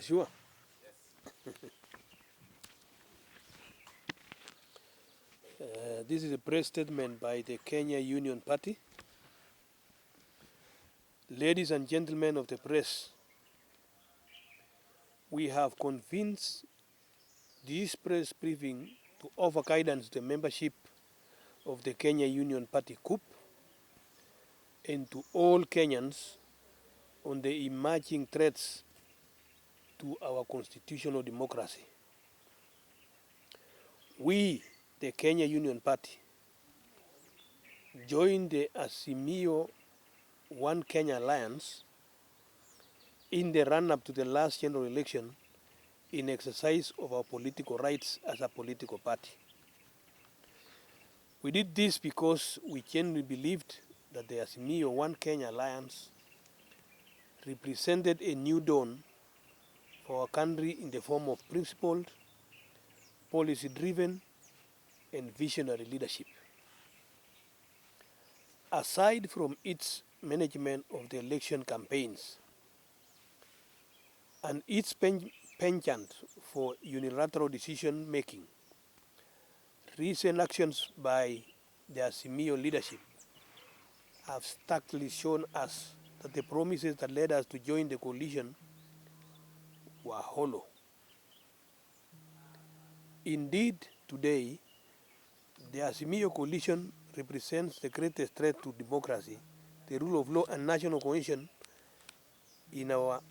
Sure. This is a press statement by the Kenya Union Party. Ladies and gentlemen of the press, we have convened this press briefing to offer guidance to the membership of the Kenya Union Party CUP and to all Kenyans on the emerging threats to our constitutional democracy. We, the Kenya Union Party, joined the Azimio One Kenya Alliance in the run-up to the last general election in exercise of our political rights as a political party. We did this because we genuinely believed that the Azimio One Kenya Alliance represented a new dawn for our country in the form of principled, policy-driven, and visionary leadership. Aside from its management of the election campaigns and its penchant for unilateral decision-making, recent actions by the Azimio leadership have starkly shown us that the promises that led us to join the coalition were hollow. Indeed, today, the Azimio coalition represents the greatest threat to democracy, the rule of law, and national cohesion in our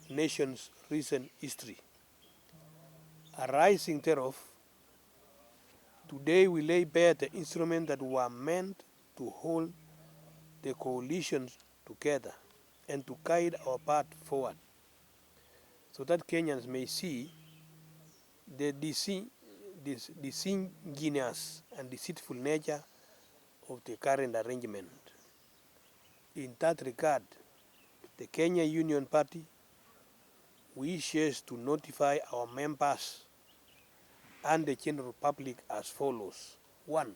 nation's recent history. Arising thereof, today we lay bare the instruments that were meant to hold the coalitions together and to guide our path forward, so that Kenyans may see the disingenuous and deceitful nature of the current arrangement. In that regard, the Kenya Union Party wishes to notify our members and the general public as follows. 1.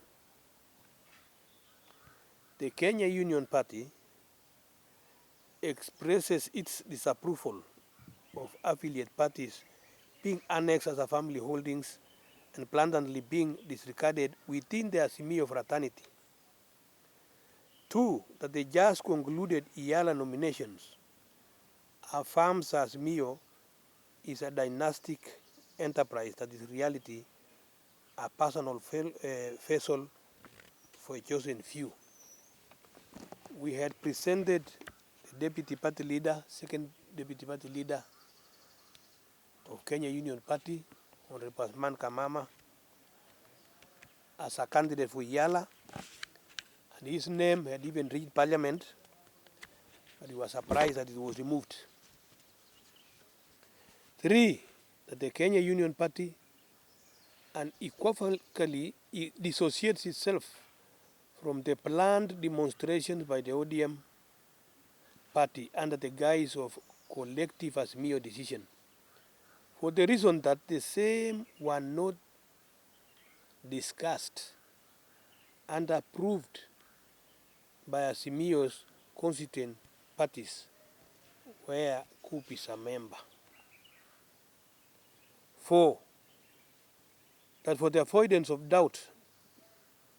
The Kenya Union Party expresses its disapproval of affiliate parties being annexed as a family holdings and blatantly being disregarded within the Azimio fraternity. 2. That the just concluded IALA nominations affirms Azimio is a dynastic enterprise that is in reality a personal vessel for a chosen few. We had presented the deputy party leader, second deputy party leader of Kenya Union Party, Honorable Asman Kamama, as a candidate for IALA, and his name had even reached Parliament, but he was surprised that it was removed. 3. That the Kenya Union Party unequivocally dissociates itself from the planned demonstrations by the ODM party under the guise of collective Azimio decision, for the reason that the same were not discussed and approved by Azimio's constituent parties, where CUP is a member. 4. That for the avoidance of doubt,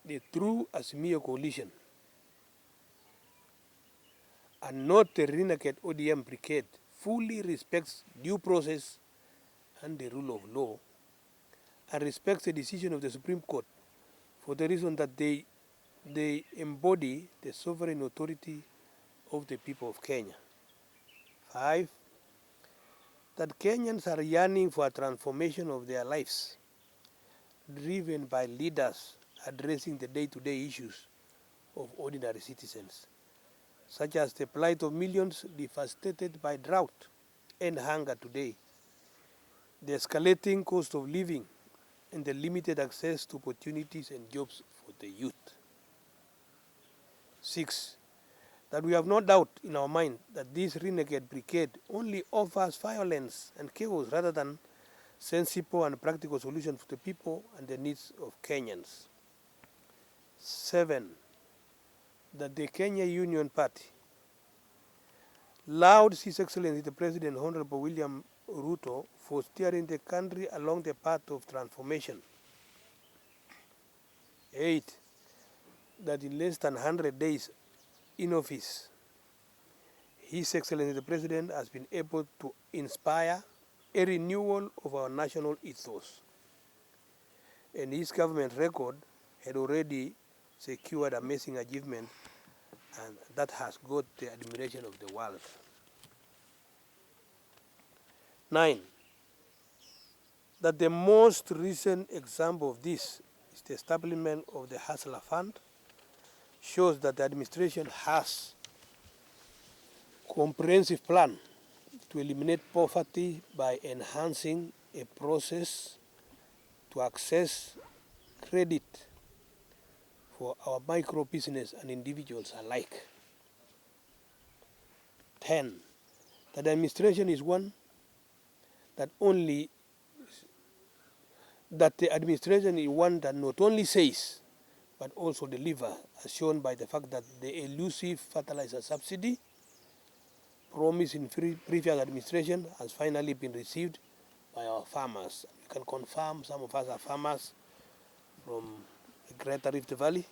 the true Azimio coalition and not the renegade ODM brigade fully respects due process and the rule of law, and respects the decision of the Supreme Court for the reason that they embody the sovereign authority of the people of Kenya. 5. That Kenyans are yearning for a transformation of their lives, driven by leaders addressing the day-to-day issues of ordinary citizens, such as the plight of millions devastated by drought and hunger today, the escalating cost of living, and the limited access to opportunities and jobs for the youth. 6. That we have no doubt in our mind that this renegade brigade only offers violence and chaos rather than sensible and practical solutions for the people and the needs of Kenyans. 7. That the Kenya Union Party lauds His Excellency the President Honorable William Ruto for steering the country along the path of transformation. 8. That in less than 100 days in office, His Excellency the President has been able to inspire a renewal of our national ethos. And his government record had already secured amazing achievement, and that has got the admiration of the world. 9. That the most recent example of this is the establishment of the Hustler Fund, shows that the administration has a comprehensive plan to eliminate poverty by enhancing a process to access credit for our micro business and individuals alike. 10. That the administration is one that not only says but also deliver, as shown by the fact that the elusive fertilizer subsidy promised in previous administration has finally been received by our farmers. You can confirm some of us are farmers from the Greater Rift Valley.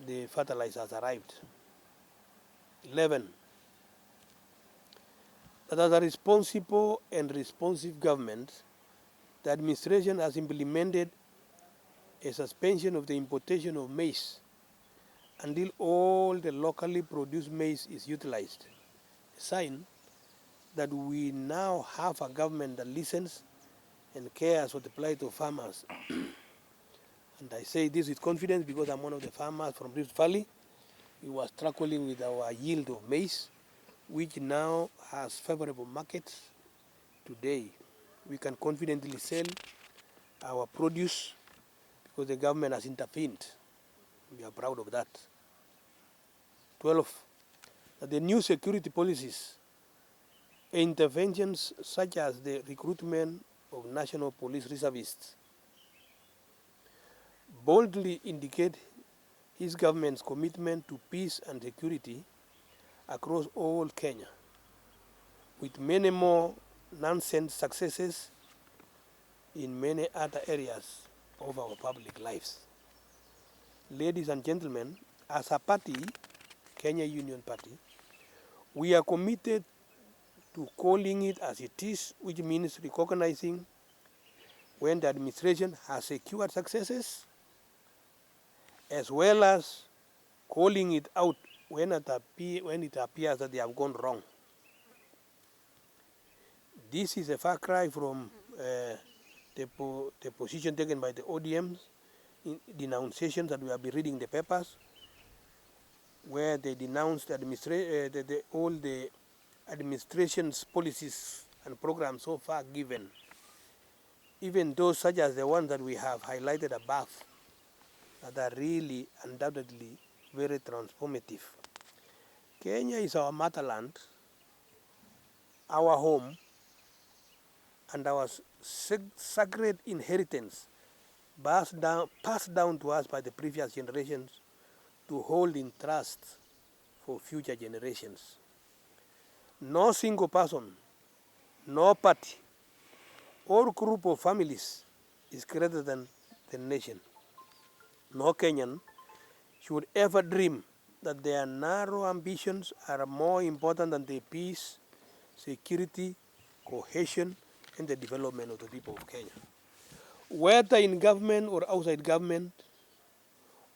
The fertilizer has arrived. 11. That as a responsible and responsive government, the administration has implemented a suspension of the importation of maize until all the locally produced maize is utilized. A sign that we now have a government that listens and cares for the plight of farmers. And I say this with confidence because I'm one of the farmers from Rift Valley. We were struggling with our yield of maize, which now has favorable markets. Today, we can confidently sell our produce because the government has intervened. We are proud of that. 12. That the new security policies, interventions such as the recruitment of national police reservists, boldly indicate his government's commitment to peace and security across all Kenya, with many more nonsense successes in many other areas of our public lives. Ladies and gentlemen, as a party, Kenya Union Party, we are committed to calling it as it is, which means recognizing when the administration has secured successes, as well as calling it out when it appears that they have gone wrong. This is a far cry from the position taken by the ODMs in denunciations that we have been reading in the papers, where they denounced all the administration's policies and programs so far given, even those such as the ones that we have highlighted above, that are really undoubtedly very transformative. Kenya is our motherland, our home, and our sacred inheritance passed down to us by the previous generations to hold in trust for future generations. No single person, no party, or group of families is greater than the nation. No Kenyan should ever dream that their narrow ambitions are more important than the peace, security, cohesion, and the development of the people of Kenya. Whether in government or outside government,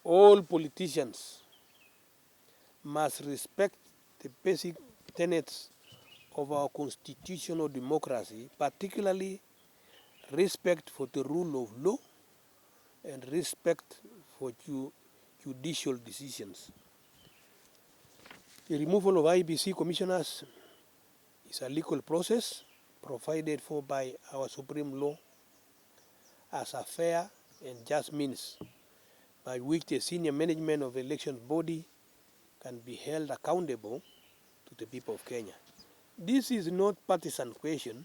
all politicians must respect the basic tenets of our constitutional democracy, particularly respect for the rule of law and respect for judicial decisions. The removal of IBC commissioners is a legal process provided for by our supreme law as a fair and just means by which the senior management of the election body can be held accountable to the people of Kenya. This is not partisan question.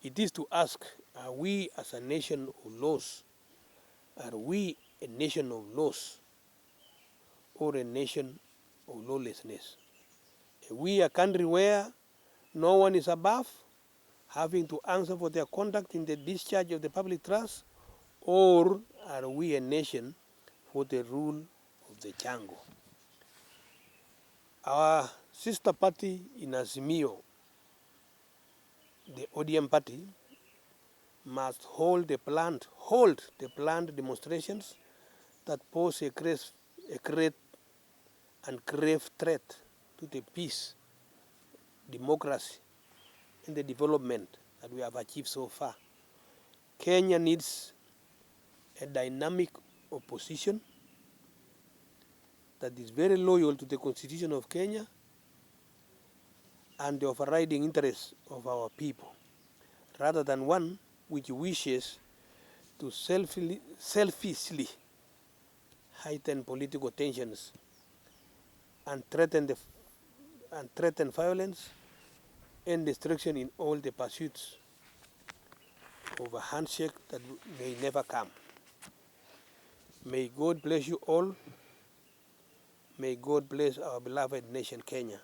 It is to ask, are we as a nation of laws, are we a nation of laws or a nation of lawlessness? Are we a country where no one is above having to answer for their conduct in the discharge of the public trust, or are we a nation for the rule of the jungle? Our sister party in Azimio, the ODM party, must hold the planned demonstrations that pose a great and grave threat to the peace, democracy, and the development that we have achieved so far. Kenya needs a dynamic opposition that is very loyal to the Constitution of Kenya and the overriding interests of our people, rather than one which wishes to selfishly heighten political tensions and threaten violence and destruction in all the pursuits of a handshake that may never come. May God bless you all. May God bless our beloved nation, Kenya.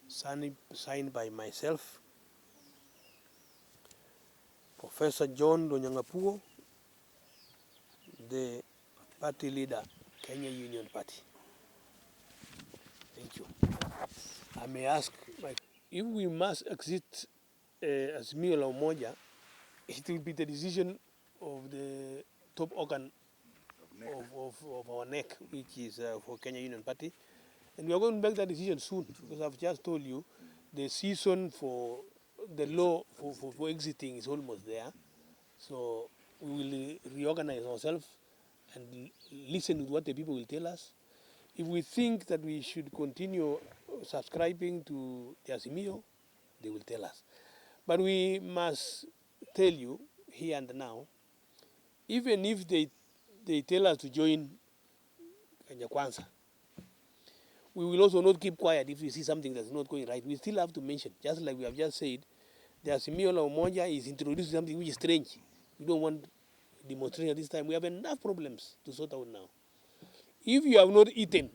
Signed by myself, Professor John Lonyangapuo, the party leader, Kenya Union Party. Thank you. I may ask, if we must exit Azimio la Umoja, it will be the decision of the top organ of our neck, which is for Kenya Union Party. And we are going to make that decision soon, because I've just told you the season for the law for exiting is almost there. So we will reorganize ourselves and listen to what the people will tell us. If we think that we should continue subscribing to the Azimio, they will tell us. But we must tell you here and now, even if they tell us to join Kenya Kwanza, we will also not keep quiet if we see something that's not going right. We still have to mention, just like we have just said, the Azimio la Umoja is introducing something which is strange. We don't want demonstration at this time. We have enough problems to sort out now. If you have not eaten,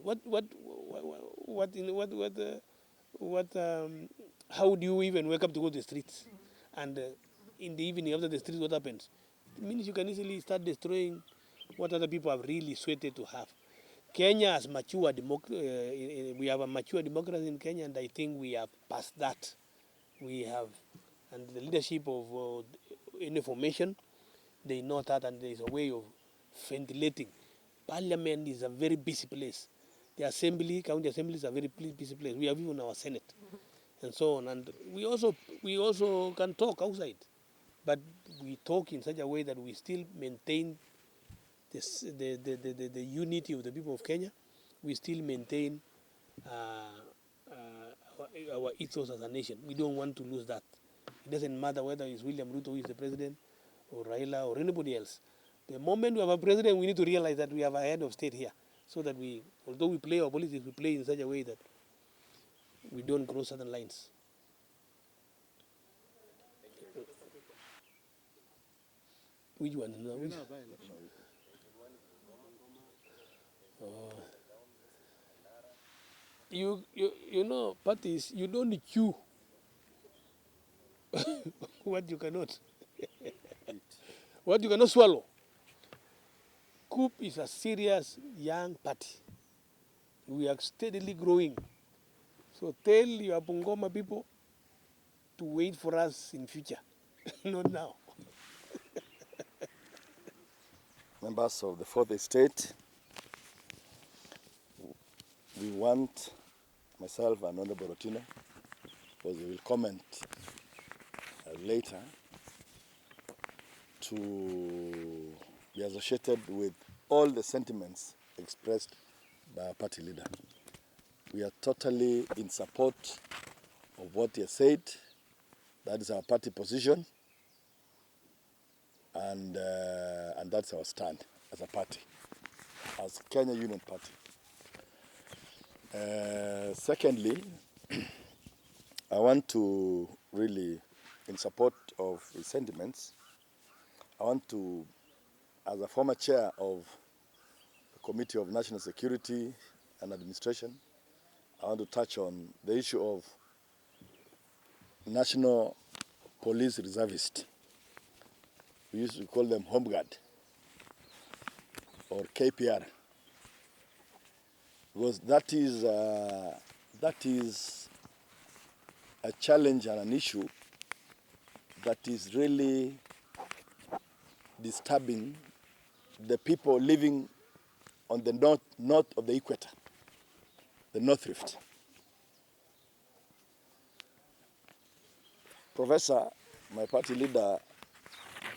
how do you even wake up to go to the streets? And in the evening after the streets, what happens? It means you can easily start destroying what other people have really sweated to have. Kenya has mature we have a mature democracy in Kenya, and I think we have passed that. We have, and the leadership of information, they know that, and there is a way of ventilating. Parliament is a very busy place. The assembly, county assembly is a very busy place. We have even our Senate, and so on. And we also can talk outside, but we talk in such a way that we still maintain the unity of the people of Kenya. We still maintain our ethos as a nation. We don't want to lose that. It doesn't matter whether it's William Ruto who is the president, or Raila, or anybody else. The moment we have a president, we need to realize that we have a head of state here, so that although we play our politics, we play in such a way that we don't cross certain lines. Which one? No, which? You know, parties, you don't chew what you cannot swallow. COOP is a serious young party. We are steadily growing. So tell your Bungoma people to wait for us in future, not now. Members of the fourth estate, we want myself and Honorable Rotino, because we will comment later, to be associated with all the sentiments expressed by our party leader. We are totally in support of what he has said. That is our party position, and that's our stand as a party, as Kenya Union Party. Secondly, I want to really, in support of his sentiments, I want to, as a former chair of the Committee of National Security and Administration, I want to touch on the issue of national police reservists. We used to call them Home Guard or KPR, because that is a challenge and an issue that is really disturbing the people living on the north of the equator, the North Rift. Professor, my party leader,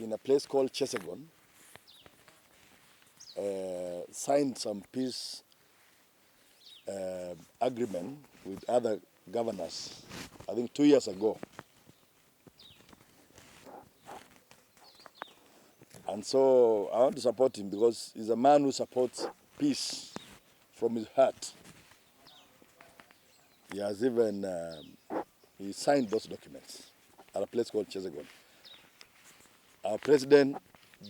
in a place called Chesagon, signed some peace agreement with other governors, I think 2 years ago. And so I want to support him because he's a man who supports peace from his heart. He has even he signed those documents at a place called Chesagon. Our president,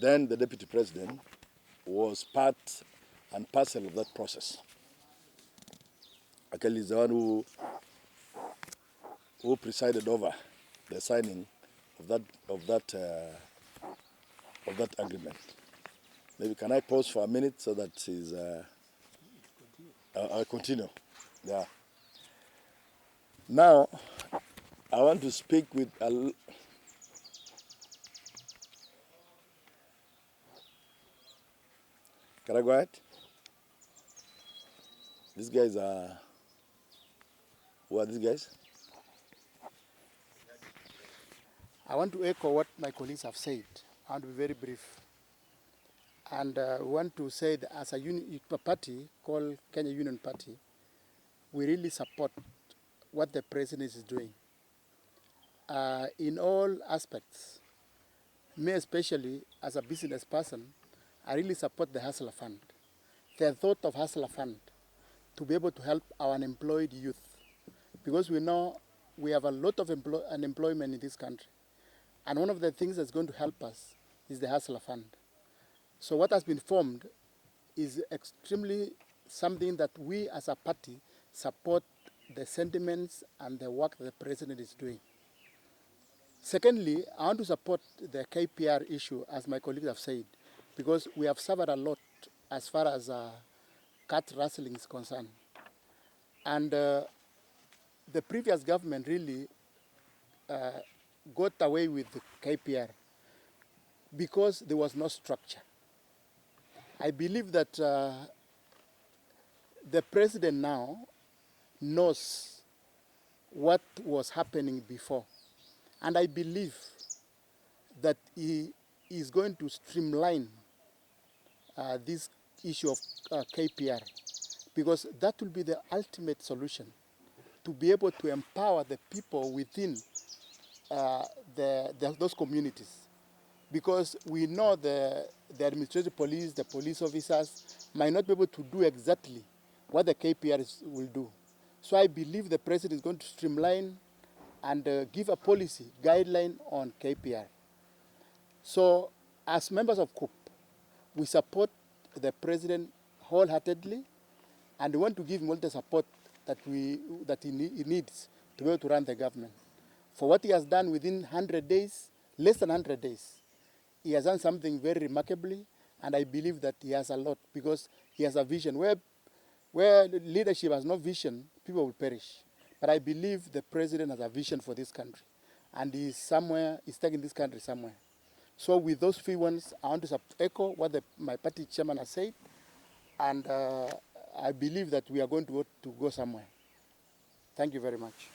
then the deputy president, was part and parcel of that process. Actually, he's the one who presided over the signing of that agreement. Maybe can I pause for a minute so that he's, I'll continue. Yeah. Now, I want to speak with can I go ahead? These guys are, who are these guys? I want to echo what my colleagues have said. I want to be very brief. And I want to say that as a party called Kenya Union Party, we really support what the president is doing. In all aspects, me especially as a business person, I really support the Hustler Fund. The thought of Hustler Fund to be able to help our unemployed youth, because we know we have a lot of unemployment in this country. And one of the things that's going to help us is the Hustler Fund. So what has been formed is extremely something that we as a party support the sentiments and the work that the president is doing. Secondly, I want to support the KPR issue, as my colleagues have said, because we have suffered a lot as far as cat rustling is concerned. And the previous government really got away with the KPR because there was no structure. I believe that the president now knows what was happening before. And I believe that he is going to streamline this issue of KPR, because that will be the ultimate solution to be able to empower the people within those communities. Because we know the administrative police, the police officers might not be able to do exactly what the KPR will do. So I believe the president is going to streamline and give a policy guideline on KPR. So as members of COOP, we support the president wholeheartedly, and we want to give him all the support that he needs to be able to run the government. For what he has done within 100 days, less than 100 days, he has done something very remarkably, and I believe that he has a lot because he has a vision. Where leadership has no vision, people will perish. But I believe the president has a vision for this country, and he's taking this country somewhere. So with those few ones, I want to echo what my party chairman has said, and I believe that we are going to go somewhere. Thank you very much.